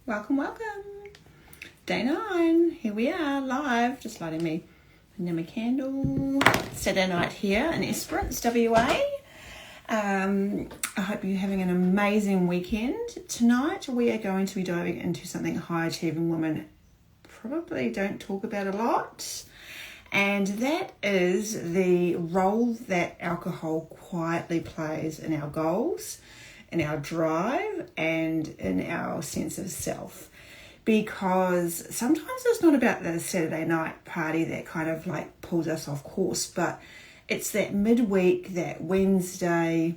Welcome. Day 9. Here we are, live. Just lighting me another candle. Saturday night here in Esperance, WA. I hope you're having an amazing weekend. Tonight we are going to be diving into something high-achieving women probably don't talk about a lot. And that is the role that alcohol quietly plays in our goals, in our drive, and in our sense of self. Because sometimes it's not about the Saturday night party that kind of like pulls us off course, but it's that midweek, that Wednesday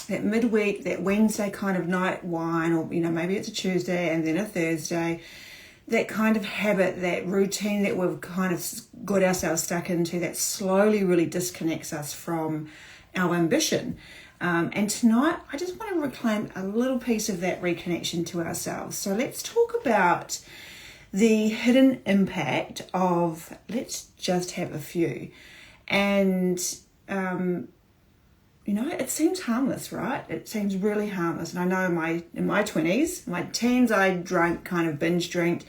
kind of night wine, or maybe it's a Tuesday and then a Thursday, that kind of habit, that routine that we've kind of got ourselves stuck into that slowly really disconnects us from our ambition. And tonight, I just want to reclaim a little piece of that reconnection to ourselves. So let's talk about the hidden impact of let's just have a few. And, it seems harmless, right? It seems really harmless. And I know in my 20s, my teens, I drank, kind of binge drank.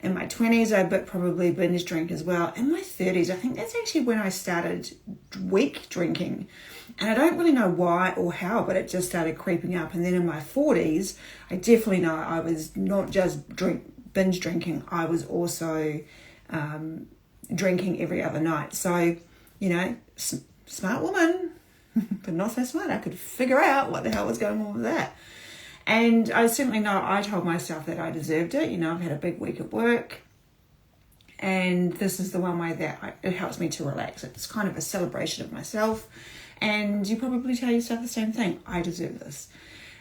In my 20s, I probably binge drink as well. In my 30s, I think that's actually when I started week drinking. And I don't really know why or how, but it just started creeping up. And then in my 40s, I definitely know I was not just binge drinking. I was also drinking every other night. So, smart woman, but not so smart. I could figure out what the hell was going on with that. And I certainly know I told myself that I deserved it. I've had a big week at work. And this is the one way that it helps me to relax. It's kind of a celebration of myself. And you probably tell yourself the same thing. I deserve this.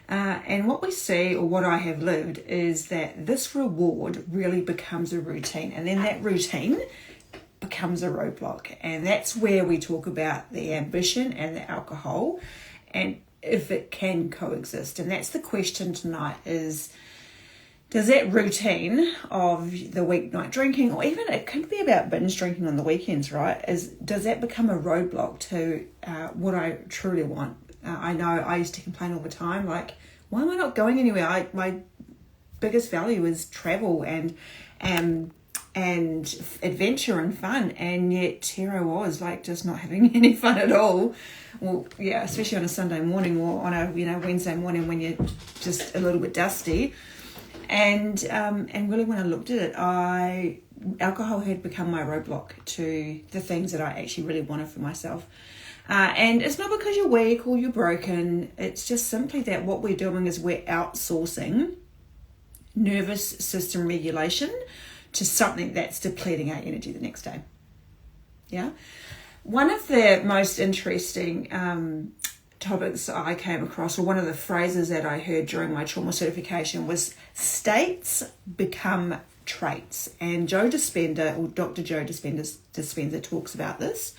And what we see, or what I have lived, is that this reward really becomes a routine. And then that routine becomes a roadblock. And that's where we talk about the ambition and the alcohol, and if it can coexist. And that's the question tonight is, does that routine of the weeknight drinking, or even it could be about binge drinking on the weekends, right? Does that become a roadblock to what I truly want? I know I used to complain all the time, like, why am I not going anywhere? My biggest value is travel and adventure and fun, and yet here I was, like, just not having any fun at all. Well, yeah, especially on a Sunday morning or on a Wednesday morning when you're just a little bit dusty. And really, when I looked at it, alcohol had become my roadblock to the things that I actually really wanted for myself. And it's not because you're weak or you're broken. It's just simply that what we're doing is we're outsourcing nervous system regulation to something that's depleting our energy the next day. Yeah. One of the most interesting topics I came across, or one of the phrases that I heard during my trauma certification, was states become traits. And Dr. Joe Dispenza talks about this.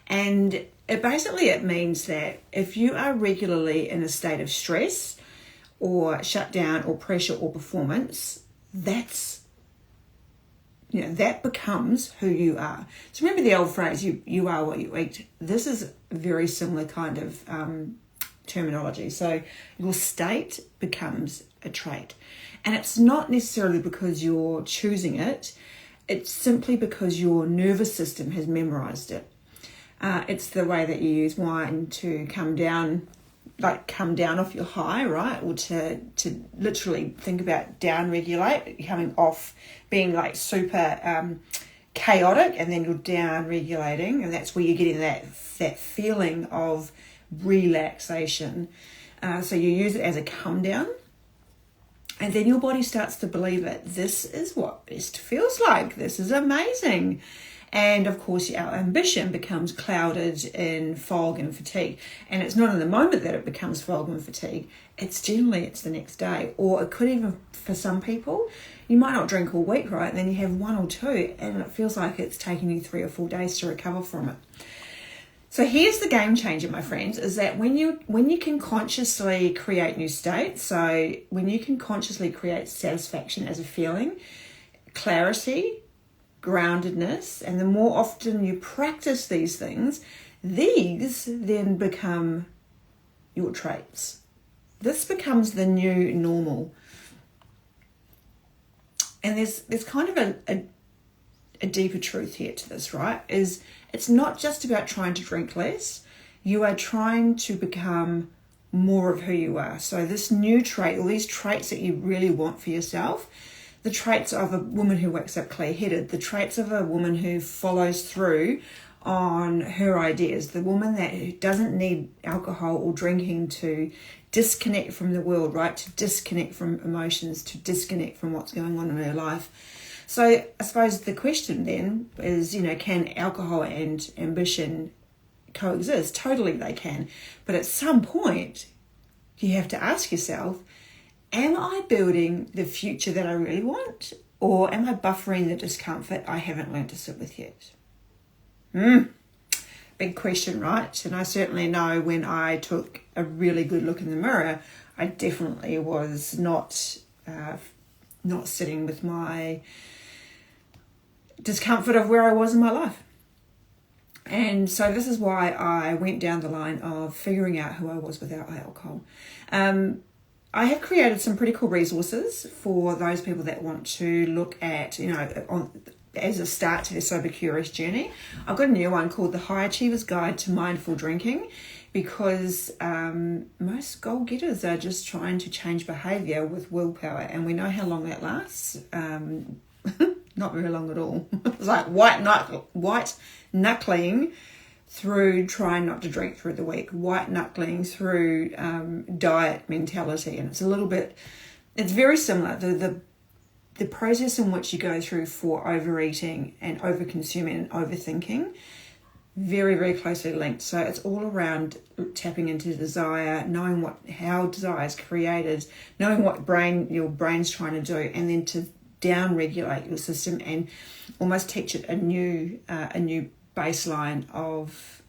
And it means that if you are regularly in a state of stress or shutdown or pressure or performance, that becomes who you are. So remember the old phrase, you are what you eat. This is a very similar kind of terminology. So your state becomes a trait. And it's not necessarily because you're choosing it. It's simply because your nervous system has memorized it. It's the way that you use wine to come down off your high, right? Or to literally think about down regulate, coming off being like super chaotic, and then you're down regulating, and that's where you're getting that feeling of relaxation. So you use it as a come down, and then your body starts to believe it. This is what best feels like. This is amazing. And of course, our ambition becomes clouded in fog and fatigue. And it's not in the moment that it becomes fog and fatigue. It's the next day. Or it could even, for some people, you might not drink all week, right? And then you have one or two, and it feels like it's taking you 3 or 4 days to recover from it. So here's the game changer, my friends, is that when you can consciously create new states, so when you can consciously create satisfaction as a feeling, clarity, groundedness, and the more often you practice these things, these then become your traits. This becomes the new normal. And there's kind of a deeper truth here to this, right? Is it's not just about trying to drink less. You are trying to become more of who you are. So this new trait, all these traits that you really want for yourself, the traits of a woman who wakes up clear-headed, the traits of a woman who follows through on her ideas, the woman that doesn't need alcohol or drinking to disconnect from the world, right? To disconnect from emotions, to disconnect from what's going on in her life. So I suppose the question then is, can alcohol and ambition coexist? Totally they can. But at some point, you have to ask yourself, am I building the future that I really want? Or am I buffering the discomfort I haven't learned to sit with yet? Big question, right? And I certainly know when I took a really good look in the mirror, I definitely was not sitting with my discomfort of where I was in my life. And so this is why I went down the line of figuring out who I was without alcohol. I have created some pretty cool resources for those people that want to look at, as a start to their sober curious journey. I've got a new one called The High Achiever's Guide to Mindful Drinking, because most goal getters are just trying to change behaviour with willpower, and we know how long that lasts. Not very long at all. It's like white knuckling through trying not to drink through the week, white knuckling through diet mentality, and it's very similar. The process in which you go through for overeating and overconsuming and overthinking, very, very closely linked. So it's all around tapping into desire, knowing how desire is created, knowing what your brain's trying to do, and then to down-regulate your system and almost teach it a new baseline of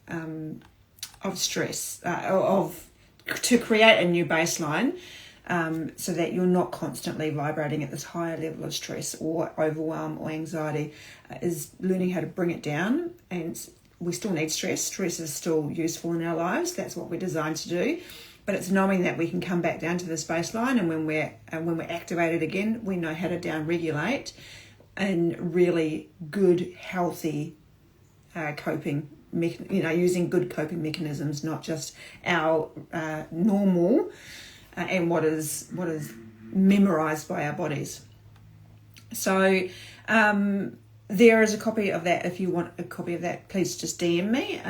stress, to create a new baseline. So that you're not constantly vibrating at this higher level of stress or overwhelm or anxiety, is learning how to bring it down. And we still need stress. Stress is still useful in our lives. That's what we're designed to do. But it's knowing that we can come back down to this baseline, and when we're activated again, we know how to down-regulate in really good, healthy coping. Using good coping mechanisms, not just our normal. And what is memorized by our bodies. So there is a copy of that. If you want a copy of that, please just DM me.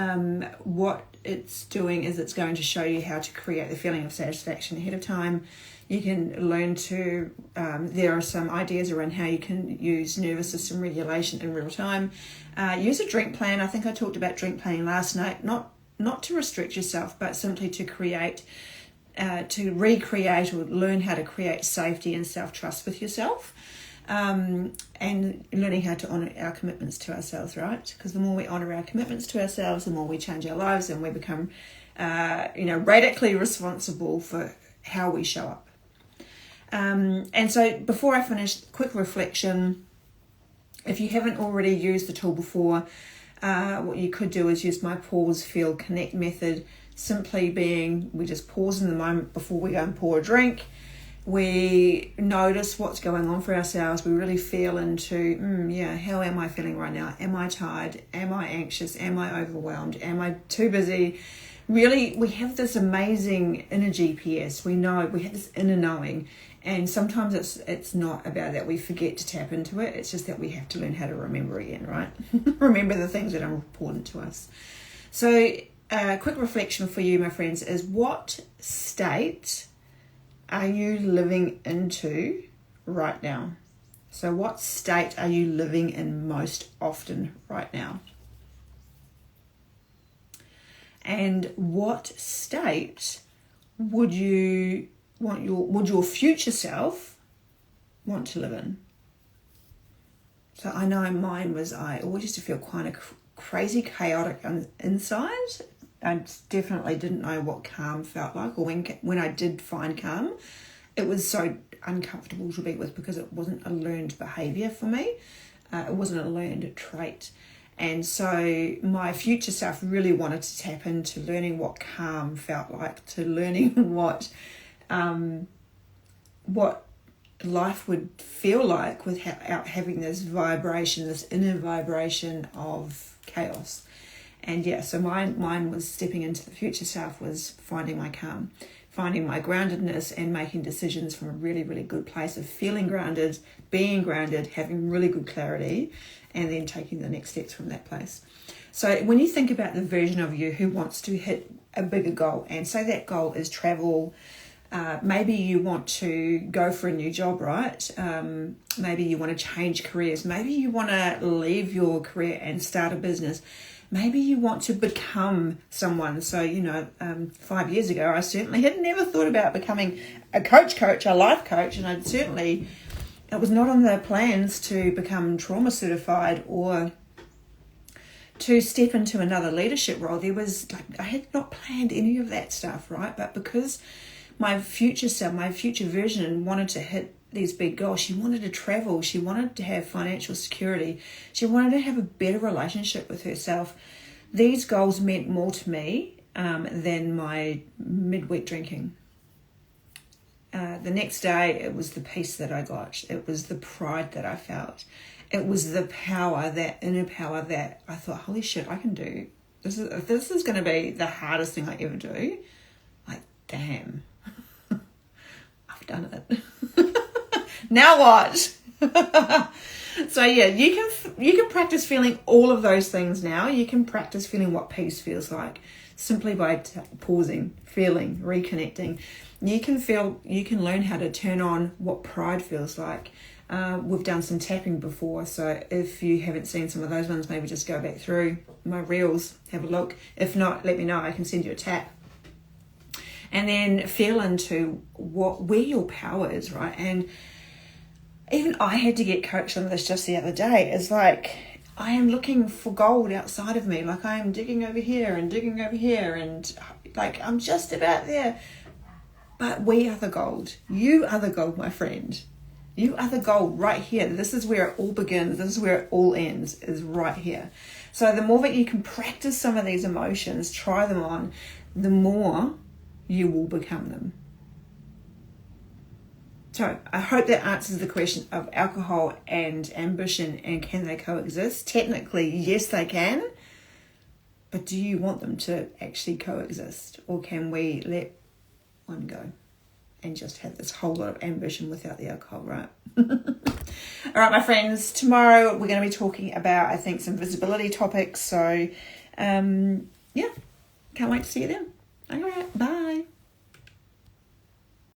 What it's doing is it's going to show you how to create the feeling of satisfaction ahead of time. You can learn to, there are some ideas around how you can use nervous system regulation in real time. Use a drink plan. I think I talked about drink planning last night, not to restrict yourself, but simply to recreate or learn how to create safety and self-trust with yourself, and learning how to honour our commitments to ourselves, right? Because the more we honour our commitments to ourselves, the more we change our lives, and we become, radically responsible for how we show up. And so before I finish, quick reflection. If you haven't already used the tool before, what you could do is use my pause, feel, connect method. Simply being, we just pause in the moment before we go and pour a drink. We notice what's going on for ourselves. We really feel into, how am I feeling right now? Am I tired? Am I anxious? Am I overwhelmed? Am I too busy? Really, we have this amazing inner GPS. We know, we have this inner knowing. And sometimes it's not about that we forget to tap into it. It's just that we have to learn how to remember again, right? Remember the things that are important to us. So a quick reflection for you, my friends, is what state are you living into right now? So what state are you living in most often right now? And what state would your future self want to live in? So I know mine was, I always used to feel kind of crazy chaotic inside. I definitely didn't know what calm felt like, or when I did find calm, it was so uncomfortable to be with because it wasn't a learned behaviour for me. It wasn't a learned trait. And so my future self really wanted to tap into learning what calm felt like, to learning what life would feel like without having this vibration, this inner vibration of chaos. And yeah, so mine was stepping into the future self, was finding my calm, finding my groundedness, and making decisions from a really, really good place of feeling grounded, being grounded, having really good clarity, and then taking the next steps from that place. So when you think about the version of you who wants to hit a bigger goal, and say that goal is travel, maybe you want to go for a new job, right? Maybe you want to change careers. Maybe you want to leave your career and start a business. Maybe you want to become someone. So, 5 years ago, I certainly had never thought about becoming a coach, a life coach. And it was not on the plans to become trauma certified or to step into another leadership role. I had not planned any of that stuff, right? But because my future self, my future version wanted to hit these big goals. She wanted to travel. She wanted to have financial security. She wanted to have a better relationship with herself. These goals meant more to me than my midweek drinking. The next day, it was the peace that I got. It was the pride that I felt. It was the power, that inner power that I thought, holy shit, I can do. If this is going to be the hardest thing I ever do, like, damn, I've done it. Now what? So yeah, you can practice feeling all of those things now. You can practice feeling what peace feels like simply by pausing, feeling, reconnecting. You can learn how to turn on what pride feels like. We've done some tapping before, so if you haven't seen some of those ones, maybe just go back through my reels, have a look. If not, let me know. I can send you a tap. And then feel into where your power is, right? And even I had to get coached on this just the other day. It's like I am looking for gold outside of me. Like I am digging over here and digging over here, and like I'm just about there. But we are the gold. You are the gold, my friend. You are the gold right here. This is where it all begins. This is where it all ends, is right here. So the more that you can practice some of these emotions, try them on, the more you will become them. So I hope that answers the question of alcohol and ambition, and can they coexist? Technically, yes, they can. But do you want them to actually coexist? Or can we let one go and just have this whole lot of ambition without the alcohol, right? All right, my friends, tomorrow we're going to be talking about, I think, some visibility topics. So, yeah, can't wait to see you then. All right, bye.